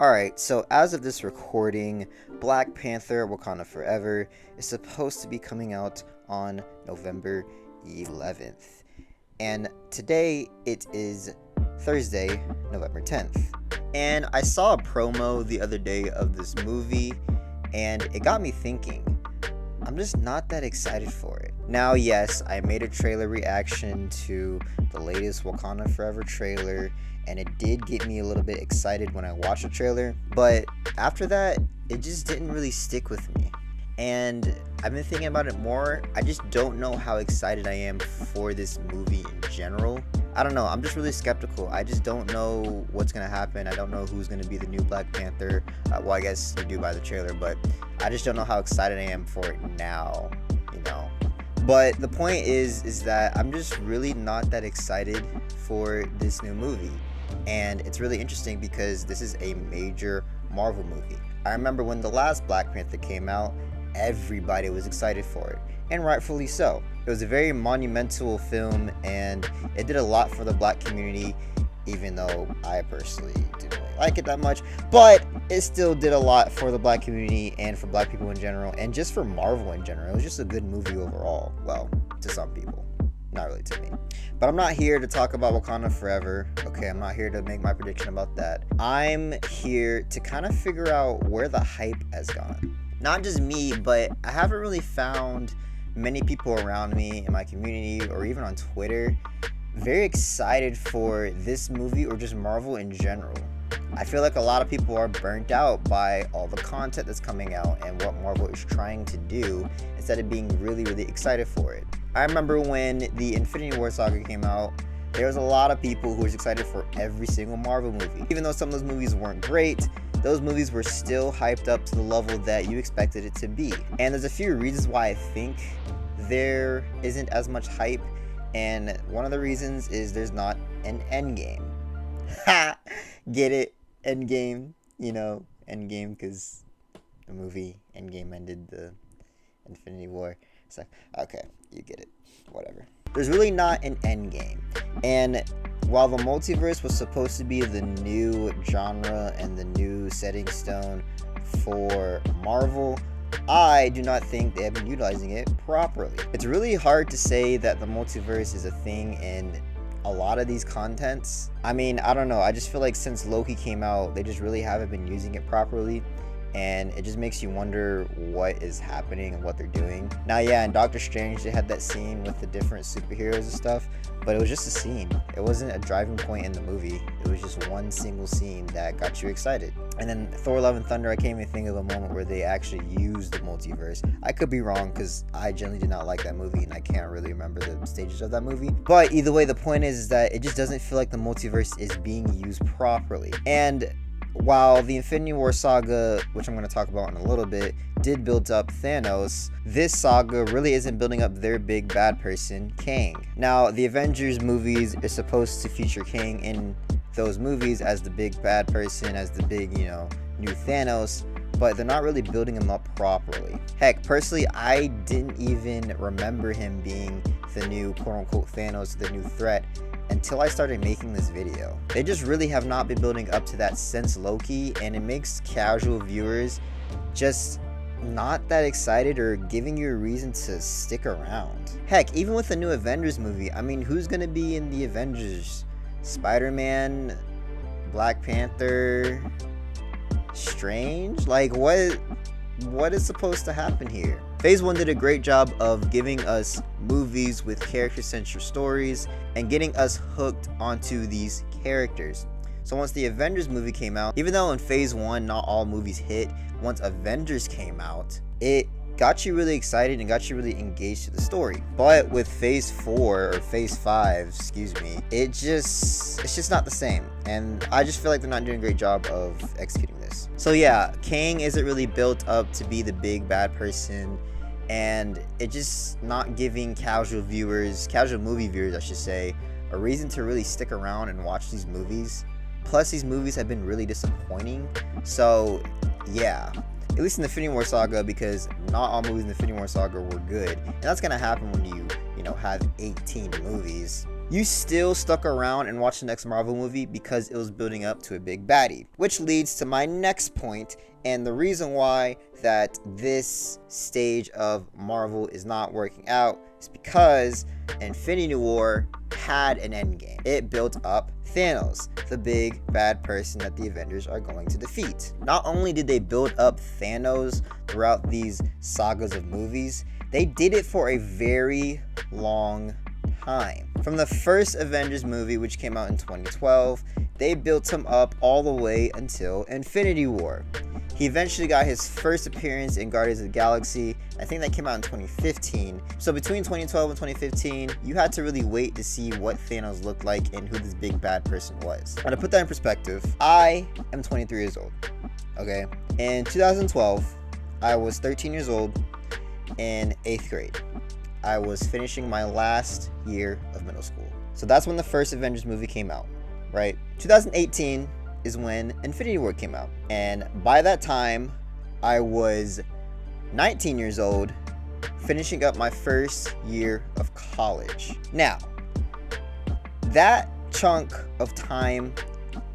Alright, so as of this recording, Black Panther Wakanda Forever is supposed to be coming out on November 11th. And today it is Thursday, November 10th. And I saw a promo the other day of this movie, and it got me thinking. I'm just not that excited for it. Now, yes, I made a trailer reaction to the latest Wakanda Forever trailer, and it did get me a little bit excited when I watched the trailer, but after that, it just didn't really stick with me. And I've been thinking about it more. I just don't know how excited I am for this movie in general. I don't know, I'm just really skeptical. I just don't know what's gonna happen. I don't know who's gonna be the new Black Panther. Well, I guess you do by the trailer, but I just don't know how excited I am for it now, you know. But the point is that I'm just really not that excited for this new movie. And it's really interesting because this is a major Marvel movie. I remember when the last Black Panther came out, everybody was excited for it, and rightfully so. It was a very monumental film, and it did a lot for the black community, even though I personally didn't really like it that much, but it still did a lot for the black community and for black people in general, and just for Marvel in general. It was just a good movie overall. Well, to some people, not really to me. But I'm not here to talk about Wakanda Forever. Okay, I'm not here to make my prediction about that. I'm here to kind of figure out where the hype has gone. Not just me, but I haven't really found many people around me in my community or even on Twitter very excited for this movie or just Marvel in general. I feel like a lot of people are burnt out by all the content that's coming out and what Marvel is trying to do instead of being really, really excited for it. I remember when the Infinity War saga came out, there was a lot of people who was excited for every single Marvel movie. Even though some of those movies weren't great, those movies were still hyped up to the level that you expected it to be. And there's a few reasons why I think there isn't as much hype, and one of the reasons is there's not an endgame. Ha! Get it? Endgame, you know, Endgame, because the movie Endgame ended the Infinity War. So, okay, you get it. Whatever. There's really not an endgame. And while the multiverse was supposed to be the new genre and the new setting stone for Marvel, I do not think they have been utilizing it properly. It's really hard to say that the multiverse is a thing in a lot of these contents. I mean, I don't know. I just feel like since Loki came out, they just really haven't been using it properly. And it just makes you wonder what is happening and what they're doing. Now, yeah, in Doctor Strange, they had that scene with the different superheroes and stuff, but it was just a scene. It wasn't a driving point in the movie. It was just one single scene that got you excited. And then Thor Love and Thunder, I can't even think of a moment where they actually used the multiverse. I could be wrong because I generally did not like that movie and I can't really remember the stages of that movie. But either way, the point is that it just doesn't feel like the multiverse is being used properly. And while the Infinity War saga, which I'm going to talk about in a little bit, did build up Thanos, this saga really isn't building up their big bad person, Kang. Now, the Avengers movies is supposed to feature Kang in those movies as the big bad person, as the big, you know, new Thanos, but they're not really building him up properly. Heck, personally, I didn't even remember him being the new quote-unquote Thanos, the new threat, until I started making this video. They just really have not been building up to that since Loki, and it makes casual viewers just not that excited or giving you a reason to stick around. Heck, even with the new Avengers movie, I mean, who's gonna be in the Avengers? Spider-Man, Black Panther, Strange? Like, what is supposed to happen here? Phase 1 did a great job of giving us movies with character-centric stories and getting us hooked onto these characters. So once the Avengers movie came out, even though in Phase 1 not all movies hit, once Avengers came out, it got you really excited and got you really engaged to the story. But with Phase 4 or Phase 5, excuse me, it's just not the same. And I just feel like they're not doing a great job of executing this. So yeah, Kang isn't really built up to be the big bad person, and it just not giving casual movie viewers I should say, a reason to really stick around and watch these movies. Plus, these movies have been really disappointing. So yeah, at least in the Infinity War saga, because not all movies in the Infinity War saga were good, and that's gonna happen when you know, have 18 movies. you still stuck around and watched the next Marvel movie because it was building up to a big baddie. Which leads to my next point, and the reason why that this stage of Marvel is not working out is because Infinity War had an endgame. It built up Thanos, the big bad person that the Avengers are going to defeat. Not only did they build up Thanos throughout these sagas of movies, they did it for a very long time. From the first Avengers movie, which came out in 2012, they built him up all the way until Infinity War. He eventually got his first appearance in Guardians of the Galaxy. I think that came out in 2015. So between 2012 and 2015, you had to really wait to see what Thanos looked like and who this big bad person was. Now, to put that in perspective, I am 23 years old. Okay? In 2012, I was 13 years old in 8th grade. I was finishing my last year of middle school. So that's when the first Avengers movie came out, right? 2018 is when Infinity War came out. And by that time, I was 19 years old, finishing up my first year of college. Now, that chunk of time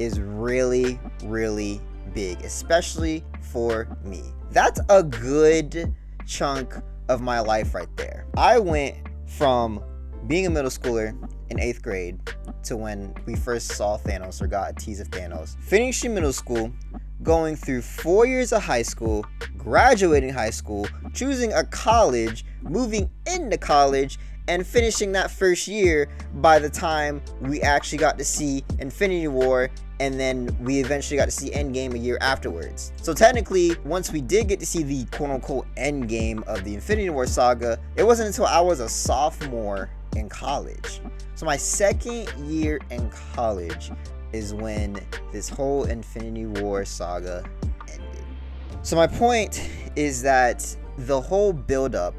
is really, really big, especially for me. That's a good chunk of my life right there. I went from being a middle schooler in 8th grade to when we first saw Thanos or got a tease of Thanos, finishing middle school, going through 4 years of high school, graduating high school, choosing a college, moving into college, and finishing that first year by the time we actually got to see Infinity War, and then we eventually got to see Endgame a year afterwards. So technically, once we did get to see the quote-unquote Endgame of the Infinity War saga, it wasn't until I was a sophomore in college. So my second year in college is when this whole Infinity War saga ended. So my point is that the whole buildup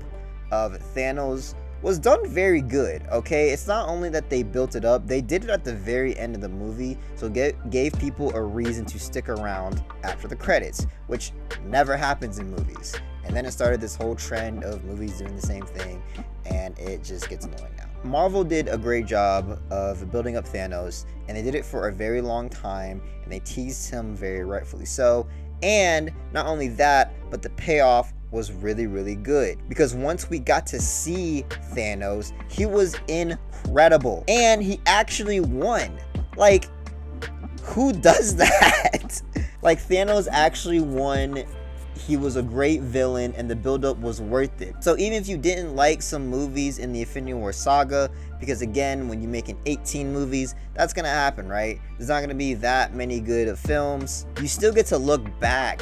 of Thanos was done very good, okay? It's not only that they built it up, they did it at the very end of the movie, so gave people a reason to stick around after the credits, which never happens in movies. And then it started this whole trend of movies doing the same thing, and it just gets annoying now. Marvel did a great job of building up Thanos, and they did it for a very long time, and they teased him very rightfully so. And not only that, but the payoff was really, really good, because once we got to see Thanos, he was incredible, and he actually won. Like, who does that? Like, Thanos actually won. He was a great villain, and the buildup was worth it. So even if you didn't like some movies in the Infinity War saga, because again, when you're making 18 movies, that's gonna happen, right? There's not gonna be that many good of films. You still get to look back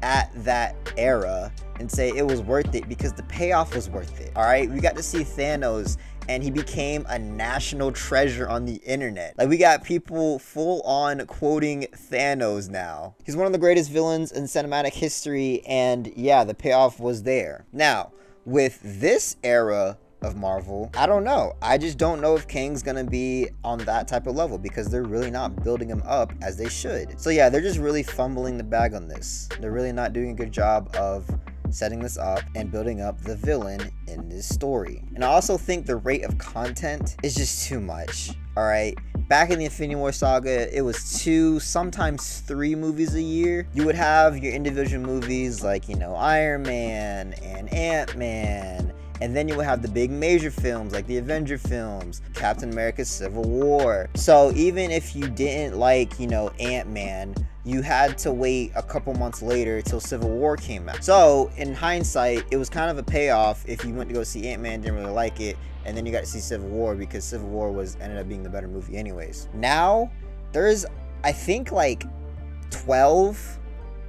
at that era and say it was worth it because the payoff was worth it. All right, we got to see Thanos, and he became a national treasure on the internet. Like, we got people full on quoting Thanos now. He's one of the greatest villains in cinematic history, and yeah, the payoff was there. Now, with this era of Marvel, I don't know. I just don't know if Kang's gonna be on that type of level because they're really not building him up as they should. So yeah, they're just really fumbling the bag on this. They're really not doing a good job of setting this up and building up the villain in this story. And I also think the rate of content is just too much. All right, back in the Infinity War saga, it was 2, sometimes 3 movies a year. You would have your individual movies like, you know, Iron Man and Ant-Man, and then you would have the big major films like the Avenger films, Captain America Civil War. So even if you didn't like, you know, Ant-Man, you had to wait a couple months later till Civil War came out. So in hindsight, it was kind of a payoff if you went to go see Ant-Man, didn't really like it, and then you got to see Civil War because Civil War ended up being the better movie anyways. Now, there's, I think, like 12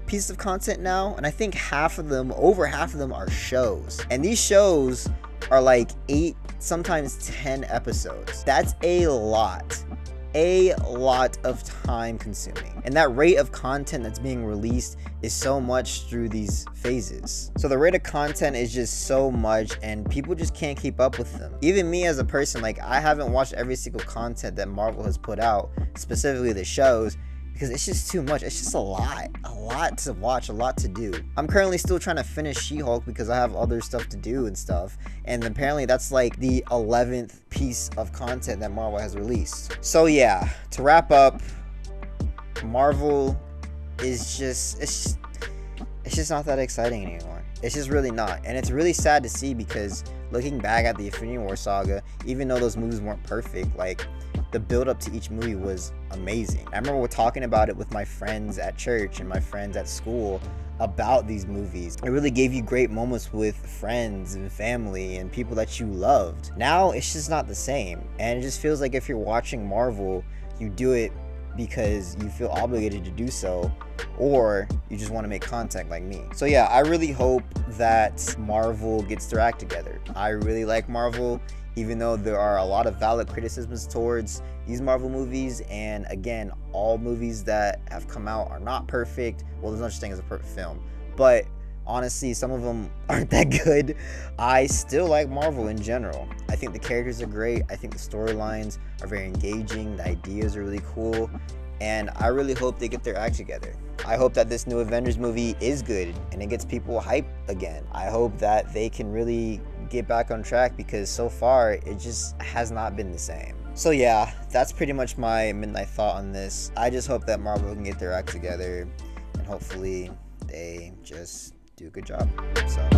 pieces of content now, and I think over half of them are shows. And these shows are like 8, sometimes 10 episodes. That's a lot of time consuming, and that rate of content that's being released is so much through these phases. So the rate of content is just so much, and people just can't keep up with them. Even me as a person, like, I haven't watched every single content that Marvel has put out, specifically the shows, because it's just too much. It's just a lot to watch, a lot to do. I'm currently still trying to finish She-Hulk because I have other stuff to do and stuff, and apparently that's like the 11th piece of content that Marvel has released. So yeah, to wrap up, Marvel is just not that exciting anymore. It's just really not, and it's really sad to see, because looking back at the Infinity War saga, even though those movies weren't perfect, like, the build up to each movie was amazing. I remember we're talking about it with my friends at church and my friends at school about these movies. It really gave you great moments with friends and family and people that you loved. Now it's just not the same, and it just feels like if you're watching Marvel, you do it because you feel obligated to do so, or you just want to make content like me. So yeah, I really hope that Marvel gets their act together. I really like Marvel, even though there are a lot of valid criticisms towards these Marvel movies, and again, all movies that have come out are not perfect. Well, there's no such thing as a perfect film, but honestly, some of them aren't that good. I still like Marvel in general. I think the characters are great. I think the storylines are very engaging. The ideas are really cool. And I really hope they get their act together. I hope that this new Avengers movie is good and it gets people hyped again. I hope that they can really get back on track, because so far it just has not been the same. So yeah, that's pretty much my midnight thought on this. I just hope that Marvel can get their act together, and hopefully they just do a good job. So